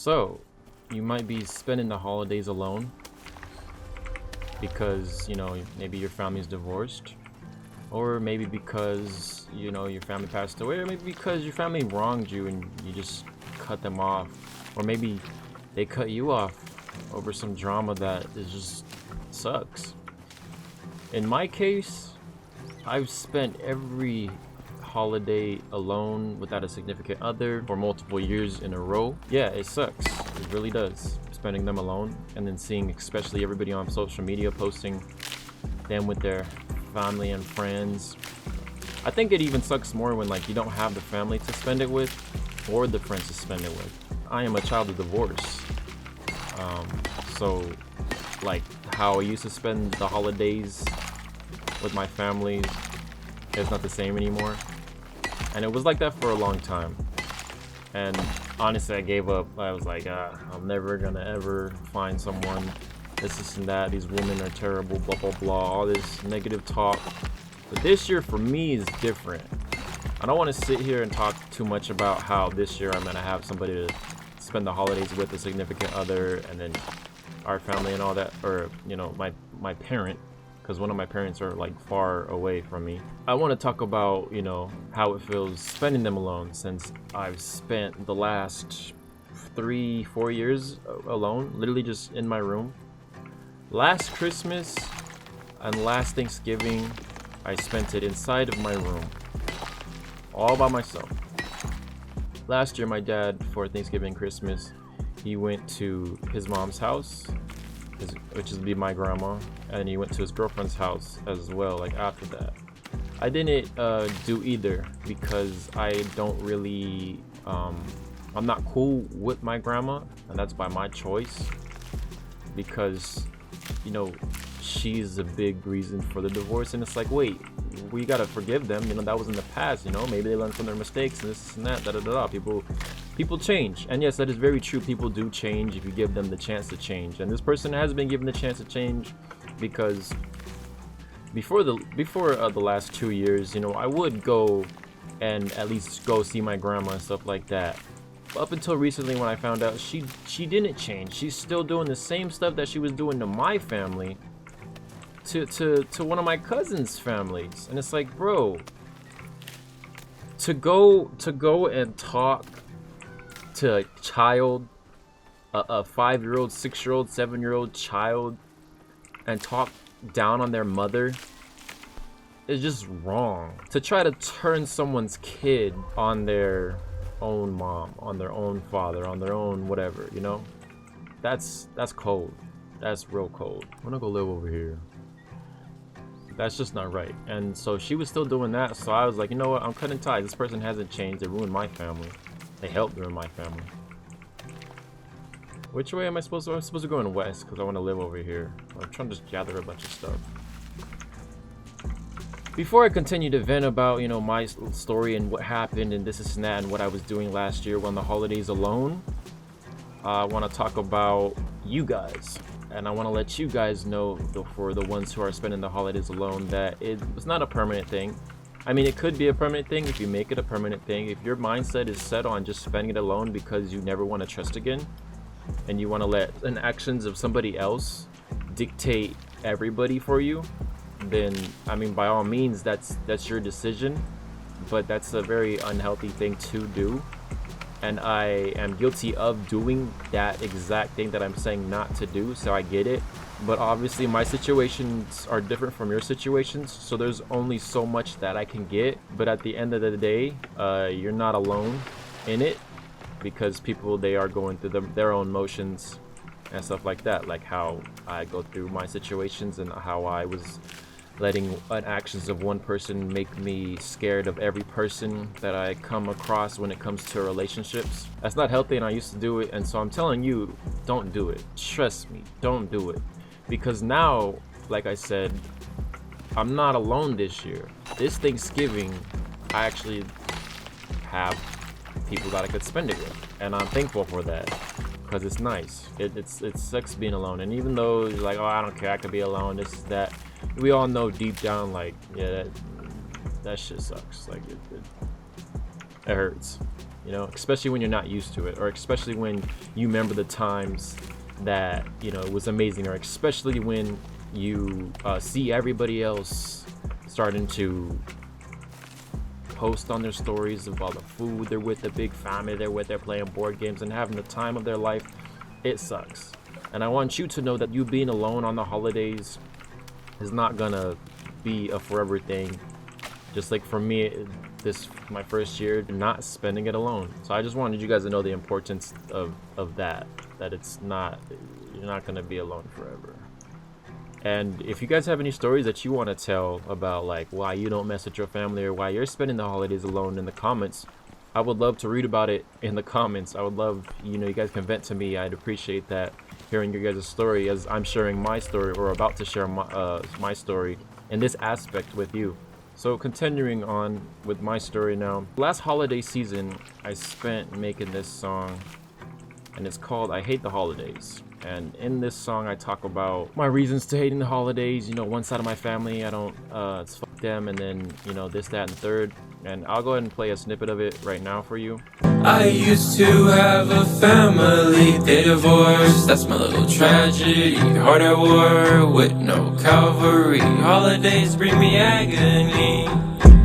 So, you might be spending the holidays alone because, maybe your family's divorced, or maybe because, your family passed away, or maybe because your family wronged you and you just cut them off, or maybe they cut you off over some drama that is just sucks. In my case, I've spent every holiday alone without a significant other for multiple years in a row. Yeah, it sucks. It really does. Spending them alone and then seeing especially everybody on social media posting them with their family and friends. I think it even sucks more when you don't have the family to spend it with or the friends to spend it with. I am a child of divorce. So how I used to spend the holidays with my family is not the same anymore. And it was like that for a long time. And honestly, I gave up. I was like, I'm never gonna ever find someone. This and that. These women are terrible, blah, blah, blah. All this negative talk. But this year for me is different. I don't want to sit here and talk too much about how this year I'm gonna have somebody to spend the holidays with, a significant other, and then our family and all that, or my parent, because one of my parents are far away from me. I want to talk about how it feels spending them alone, since I've spent the last 3-4 years alone, literally just in my room. Last Christmas and last Thanksgiving, I spent it inside of my room, all by myself. Last year, my dad, for Thanksgiving and Christmas, he went to his mom's house, which is my grandma, and he went to his girlfriend's house as well, after that. I didn't do either because I don't really, I'm not cool with my grandma, and that's by my choice, because, she's a big reason for the divorce, and it's wait, we gotta forgive them, that was in the past, maybe they learned from their mistakes, and this and that, da-da-da-da. People change, and yes, that is very true. People do change if you give them the chance to change, and this person has been given the chance to change, because before the last 2 years, I would go and at least go see my grandma and stuff like that. Up until recently, when I found out she didn't change, she's still doing the same stuff that she was doing to my family, to one of my cousin's families, and it's bro, to go and talk to a child, a 5-year-old, 6-year-old, 7-year-old child, and talk down on their mother is just wrong. To try to turn someone's kid on their own mom, on their own father, on their own whatever, that's cold. That's real cold. I'm gonna go live over here. That's just not right. And so she was still doing that, so I was like, you know what, I'm cutting ties. This person hasn't changed. They ruined my family. They helped ruin my family. Which way am I supposed to? I'm supposed to go in west because I want to live over here. I'm trying to just gather a bunch of stuff. Before I continue to vent about, my story and what happened and this and that and what I was doing last year on the holidays alone, I want to talk about you guys. And I want to let you guys know, for the ones who are spending the holidays alone, that it's not a permanent thing. I mean, it could be a permanent thing if you make it a permanent thing. If your mindset is set on just spending it alone because you never want to trust again, and you want to let the actions of somebody else dictate everybody for you, then I mean, by all means, that's your decision. But that's a very unhealthy thing to do. And I am guilty of doing that exact thing that I'm saying not to do, so I get it. But obviously my situations are different from your situations, so there's only so much that I can get. But at the end of the day, you're not alone in it, because people, they are going through their own motions and stuff like that, like how I go through my situations and how I was letting actions of one person make me scared of every person that I come across when it comes to relationships. That's not healthy, and I used to do it, and so I'm telling you, don't do it. Trust me, don't do it. Because now, like I said, I'm not alone this year. This Thanksgiving, I actually have people that I could spend it with, and I'm thankful for that, because it's nice. It sucks being alone, and even though you're like, oh, I don't care, I could be alone, this, that, we all know deep down, yeah, that shit sucks. It hurts. you know, especially when you're not used to it, or especially when you remember the times that, you know, it was amazing, or especially when you see everybody else starting to post on their stories of all the food they're with, the big family they're with, they're playing board games and having the time of their life. It sucks. And I want you to know that you being alone on the holidays is not gonna be a forever thing. Just like for me, this my first year not spending it alone. So I just wanted you guys to know the importance of that it's not, you're not gonna be alone forever. And if you guys have any stories that you want to tell about like why you don't mess with your family or why you're spending the holidays alone in the comments, I would love to read about it in the comments. I would love, you know, you guys can vent to me. I'd appreciate that, hearing your guys' story as I'm sharing my story, or about to share my story in this aspect with you. So continuing on with my story now. Last holiday season, I spent making this song, and it's called I Hate the Holidays. And in this song, I talk about my reasons to hating the holidays. You know, one side of my family, I don't, it's fuck them, and then, you know, this, that, and third. And I'll go ahead and play a snippet of it right now for you. I used to have a family, they divorced, that's my little tragedy. Heart at war with no cavalry, holidays bring me agony.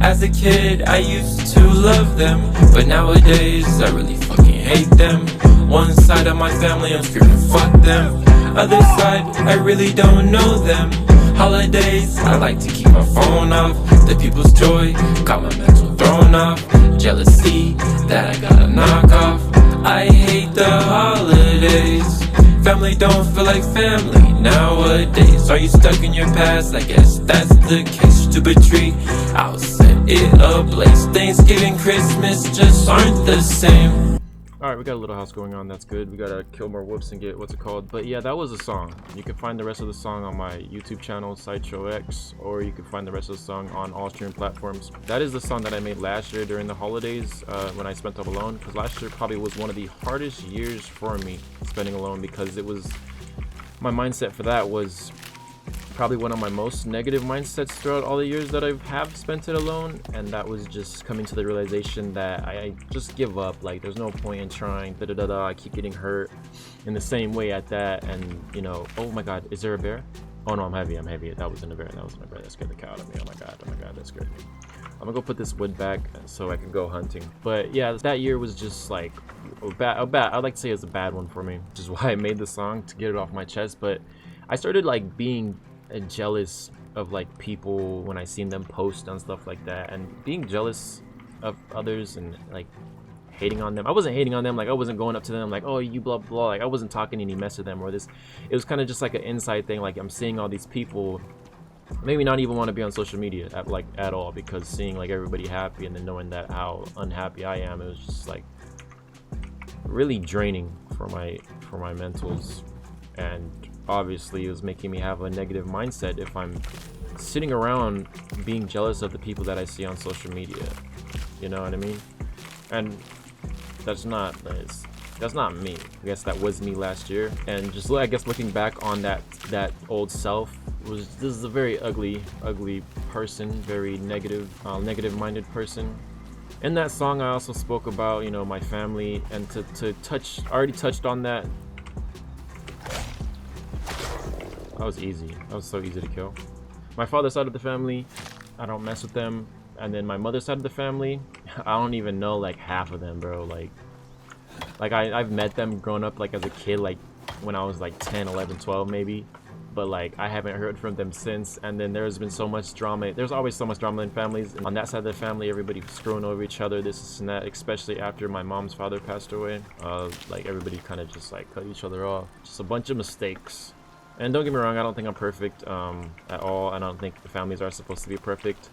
As a kid, I used to love them, but nowadays I really fucking hate them. One side of my family, I'm screaming fuck them. Other side, I really don't know them. Holidays, I like to keep my phone off. The people's joy got my mental thrown off. Jealousy that I gotta knock off. I hate the holidays. Family don't feel like family nowadays. Are you stuck in your past? I guess that's the case. Stupid tree, I'll set it ablaze. Thanksgiving, Christmas just aren't the same. Alright, we got a little house going on, that's good. We gotta kill more whoops and get, what's it called? But yeah, that was a song. You can find the rest of the song on my YouTube channel, Sideshow X, or you can find the rest of the song on all streaming platforms. That is the song that I made last year during the holidays, when I spent up alone, because last year probably was one of the hardest years for me spending alone, because it was, my mindset for that was probably one of my most negative mindsets throughout all the years that I have spent it alone, and that was just coming to the realization that I just give up. Like, there's no point in trying, I keep getting hurt in the same way at that. And you know, oh my god, is there a bear? Oh no, I'm heavy. That wasn't a bear, that scared the cow out of me. Oh my god, that scared me. I'm gonna go put this wood back so I can go hunting. But yeah, that year was just like a bad, I'd like to say it's a bad one for me, which is why I made the song, to get it off my chest. But I started like being jealous of like people when I seen them post on stuff like that, and being jealous of others and like hating on them. I wasn't hating on them, like I wasn't going up to them like, oh, you blah blah, like I wasn't talking any mess to them or this. It was kind of just like an inside thing. Like I'm seeing all these people maybe not even want to be on social media at all, because seeing like everybody happy and then knowing that how unhappy I am, it was just like really draining for my mentals. And obviously it was making me have a negative mindset if I'm sitting around being jealous of the people that I see on social media, you know what I mean? And that's not me. I guess that was me last year. And just, I guess, looking back on that old self, this is a very ugly person, very negative minded person. In that song I also spoke about, you know, my family, and to touch, I already touched on that. That was easy. That was so easy to kill. My father's side of the family, I don't mess with them. And then my mother's side of the family, I don't even know like half of them, bro. Like I've met them growing up, like as a kid, like when I was like 10, 11, 12 maybe. But like I haven't heard from them since. And then there's been so much drama. There's always so much drama in families. And on that side of the family, everybody screwing over each other, this and that, especially after my mom's father passed away. Like everybody kind of just like cut each other off. Just a bunch of mistakes. And don't get me wrong, I don't think I'm perfect at all. I don't think the families are supposed to be perfect,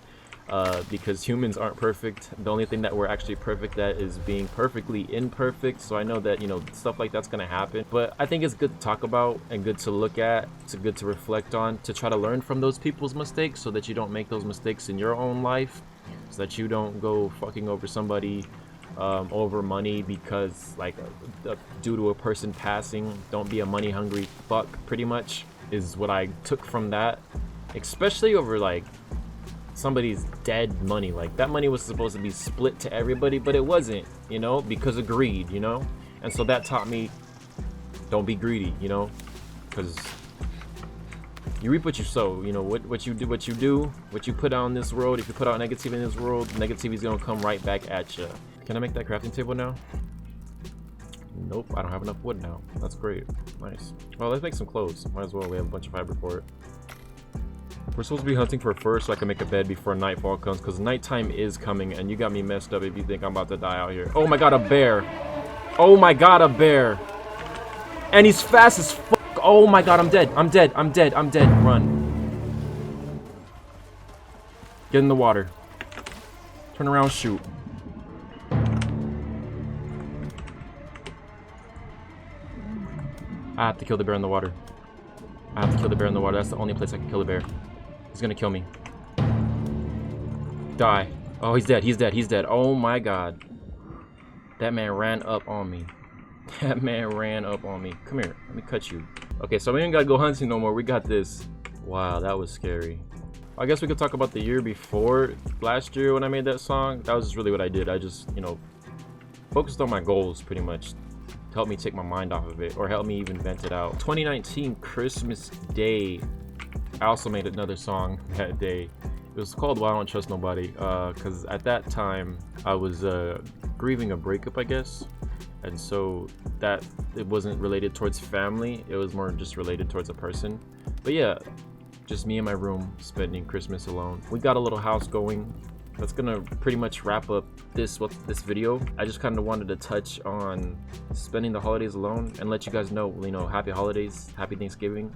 because humans aren't perfect. The only thing that we're actually perfect at is being perfectly imperfect. So I know that, you know, stuff like that's gonna happen, but I think it's good to talk about and good to look at. It's good to reflect on, to try to learn from those people's mistakes so that you don't make those mistakes in your own life, so that you don't go fucking over somebody over money, because like due to a person passing. Don't be a money hungry fuck, pretty much is what I took from that, especially over like somebody's dead money. Like, that money was supposed to be split to everybody, but it wasn't, you know, because of greed, you know. And so that taught me, don't be greedy, you know, because you reap what you sow. You know, what you put out in this world. If you put out negativity in this world, negativity is gonna come right back at you. Can I make that crafting table now? Nope, I don't have enough wood now. That's great. Nice. Well, let's make some clothes. Might as well. We have a bunch of fiber for it. We're supposed to be hunting for fur so I can make a bed before nightfall comes, because nighttime is coming, and you got me messed up if you think I'm about to die out here. Oh my god, a bear. Oh my god, a bear. And he's fast as fuck. Oh my god, I'm dead. I'm dead. I'm dead. I'm dead. Run. Get in the water. Turn around, shoot. I have to kill the bear in the water. I have to kill the bear in the water. That's the only place I can kill a bear. He's gonna kill me. Die. Oh, he's dead. He's dead. He's dead. Oh my god. That man ran up on me. That man ran up on me. Come here. Let me cut you. Okay, so we ain't gotta go hunting no more. We got this. Wow, that was scary. I guess we could talk about the year before last year when I made that song. That was just really what I did. I just, you know, focused on my goals pretty much. Help me take my mind off of it, or help me even vent it out. 2019 Christmas Day, I also made another song that day. It was called Well, I Don't Trust Nobody, because at that time I was grieving a breakup, I guess, and so that it wasn't related towards family, it was more just related towards a person. But yeah, just me in my room spending Christmas alone. We got a little house going. That's gonna pretty much wrap up this video. I just kind of wanted to touch on spending the holidays alone and let you guys know, you know, happy holidays, happy Thanksgiving,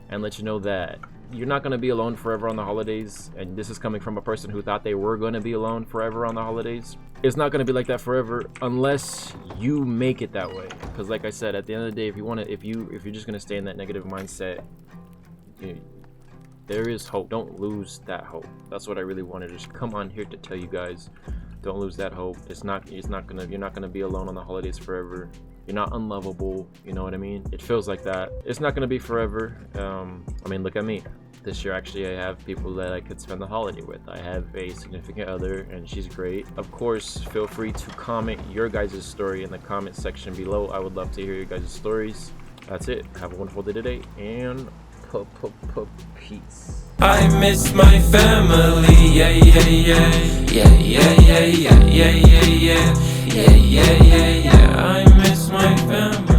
and let you know that you're not gonna be alone forever on the holidays. And this is coming from a person who thought they were gonna be alone forever on the holidays. It's not gonna be like that forever unless you make it that way. Because like I said, at the end of the day, if you're just gonna stay in that negative mindset, there is hope. Don't lose that hope. That's what I really wanted to just come on here to tell you guys. Don't lose that hope. You're not gonna be alone on the holidays forever. You're not unlovable, you know what I mean? It feels like that. It's not gonna be forever. I mean, look at me. This year, actually, I have people that I could spend the holiday with. I have a significant other, and she's great. Of course, feel free to comment your guys' story in the comment section below. I would love to hear your guys' stories. That's it. Have a wonderful day today, and peace. I miss my family, yeah, yeah, yeah, yeah, yeah, yeah, yeah, yeah, yeah, yeah, yeah, yeah, yeah, yeah. I miss my family.